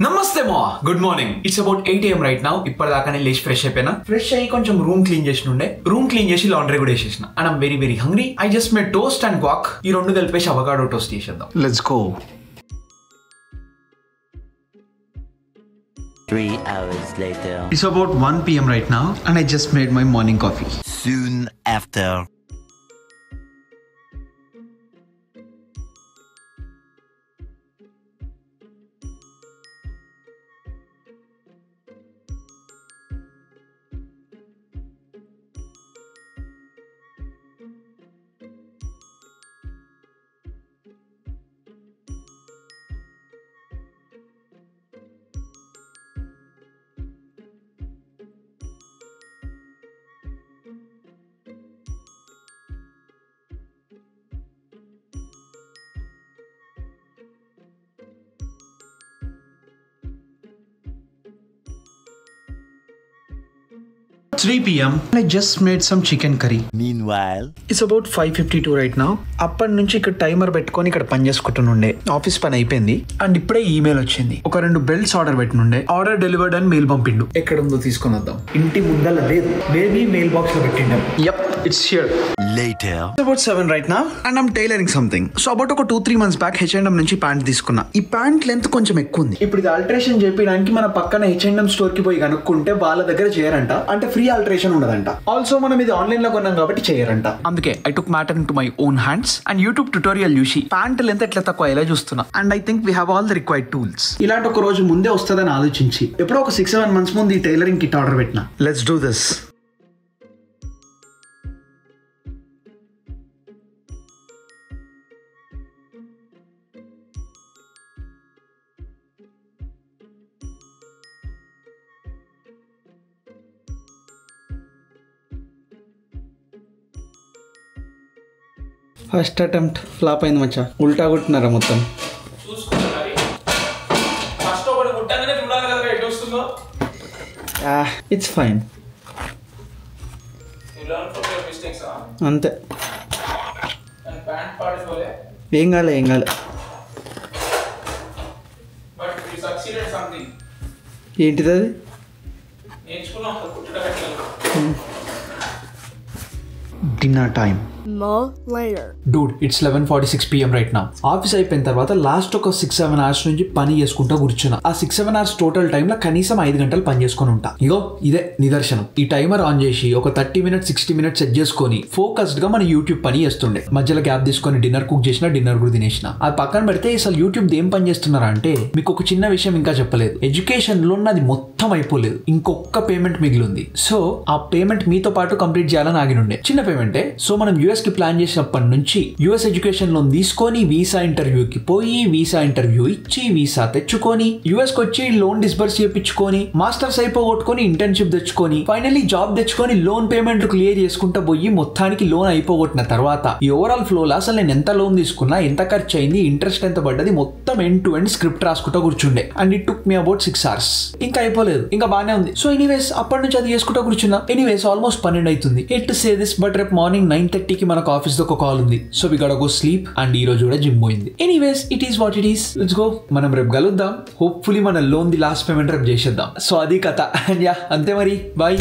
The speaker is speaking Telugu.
నమస్తే మా good morning. It's about 8 AM right now. ఇప్పటిదాకా నేను లేచి ఫ్రెష్ అయిపోయినా. ఫ్రెష్ అయ్యి కొంచెం రూమ్ క్లీన్ చేసి రూమ్ క్లీన్ చేసి లాండ్రీ కూడా వేసేసిన. And I'm very very hungry. I just made toast and quack. ఈ రెండు కలిపేసి అవకాడో టోస్ట్ చేసేద్దాం. Let's go. 3 hours later. It's about 1 PM right now and I just made my morning coffee. Soon after. Three PM. I just made some chicken curry. Meanwhile, It's about 5:52 right now. అప్పటి నుంచి ఇక్కడ టైమర్ పెట్టుకొని ఇక్కడ పని చేసుకుంటుండే. ఆఫీస్ పని అయిపోయింది అండ్ ఇప్పుడే ఈమెయిల్ వచ్చింది. ఒక 2 బెల్ట్స్ ఆర్డర్ పెట్టినుండే. ఆర్డర్ డెలివర్డ్ అని మెయిల్ పంపిండు. ఎక్కడ ఉందో తీసుకొని వద్దాం. ఇంటి ముందల లేదు, మేబీ మెయిల్ బాక్స్ లో పెట్టిండాం. Yup, it's here. later. It's about 7 right now and I'm tailoring something. So about ఒక 2-3 months back H&M నుంచి ప్యాంట్ తీసుకున్నా. ఈ ప్యాంట్ లెంత్ కొంచెం ఎక్కువ ఉంది. ఇప్పుడు ఇది ఆల్టరేషన్ చేయడానికి మన పక్కన H&M స్టోర్ కి పోయి కనుక్కుంటే వాళ్ళ దగ్గర చేయరంట. అంటే ఫ్రీ ఆల్టరేషన్ ఉండదంట. ఆల్సో మనం ఇది ఆన్లైన్ లో కొన్నాం కాబట్టి చేయరంట. అందుకే I took matter in to my own hands and YouTube tutorial చూసి ప్యాంట్ లెంత్ ఎట్లా తక్కువ ఎలా చూస్తున్నా. And I think we have all the required tools. ఇలాంటి ఒక రోజు ముందే వస్తుందని ఆలోచించి ఎప్పుడో ఒక 6-7 months ముందు ఈ టైలరింగ్ కిట్ ఆర్డర్ పెట్టినా. Let's do this. First attempt flop అయింది మచ్చా. ఉల్టా కొట్టినారా మొత్తం. ఇట్స్ ఫైన్, అంతే. ఏం కాలే. ఏంటిది అది? Dinner time. More later. Dude, it's 11:46 PM right now. Office అయిపోయిన తర్వాత లాస్ట్ ఒక 6-7 hours నుంచి పని చేసుకుంటా కూర్చున్నా. ఆ 6-7 hours టోటల్ టైమ్ లో కనీసం 5 గంటలు పని చేసుకుని ఉంటా. ఇగో ఇదే నిదర్శనం. ఈ టైమర్ ఆన్ చేసి ఒక 30 minutes 60 minutes సెట్ చేసుకొని ఫోకస్డ్ గా మన యూట్యూబ్ పని చేస్తుండే. మధ్యలో గ్యాప్ తీసుకొని డిన్నర్ కుక్ చేసిన, డిన్నర్ కూడా తినేసిన. అది పక్కన పెడితే అసలు యూట్యూబ్ ఏం పని చేస్తున్నారా అంటే, మీకు ఒక చిన్న విషయం ఇంకా చెప్పలేదు. ఎడ్యుకేషన్ లో అది మొత్తం అయిపోలేదు, ఇంకొక పేమెంట్ మిగిలింది. సో ఆ పేమెంట్ మీతో పాటు కంప్లీట్ చేయాలని ఆగినుండే. చిన్న పేమెంటే. సో మనం యూఎస్ కి ప్లాన్ చేసినప్పటి నుంచి యూఎస్ ఎడ్యుకేషన్ లోన్ తీసుకొని వీసా ఇంటర్వ్యూకి పోయి, వీసా ఇంటర్వ్యూ ఇచ్చి, వీసా తెచ్చుకొని, యూఎస్ కి వచ్చి లోన్ డిస్బర్స్ చేయించుకొని, మాస్టర్స్ అయిపోగొట్టుకొని, ఇంటర్న్షిప్ తెచ్చుకొని, ఫైనల్లీ జాబ్ తెచ్చుకొని, లోన్ పేమెంట్ క్లియర్ చేసుకుంటా పోయి మొత్తానికి లోన్ అయిపోగొట్టిన తర్వాత ఈ ఓవరాల్ ఫ్లో లో అసలు నేను ఎంత లోన్ తీసుకున్నా, ఎంత ఖర్చు అయింది, ఇంట్రెస్ట్ ఎంత పడ్డది, మొత్తం ఎండ్ టు ఎండ్ స్క్రిప్ట్ రాసుకుంటూ కూర్చుండే. And it took me about 6 hours. ఇంకా అయిపోలేదు, ఇంకా బానే ఉంది. సో ఎనీవేస్ అప్పటి నుంచి అది చేసుకుంటూ కూర్చున్నా. ఎనీవేస్ ఆల్మోస్ట్ 12 అవుతుంది. Hate to say this but రేపు మార్నింగ్ 9:30కి మనకు ఆఫీస్ లో ఒక కాల్ ఉంది. So we got go sleep. And ఈ రోజు కూడా జిమ్ పోయింది. Anyways it is what it is. Let's go. మనం రేపు కలుద్దాం. హోప్ఫుల్లీ మన లోన్ ది లాస్ట్ పేమెంట్ రేపు చేసేద్దాం. సో అది కథ. అండ్ యా, అంతే మరి. బాయ్.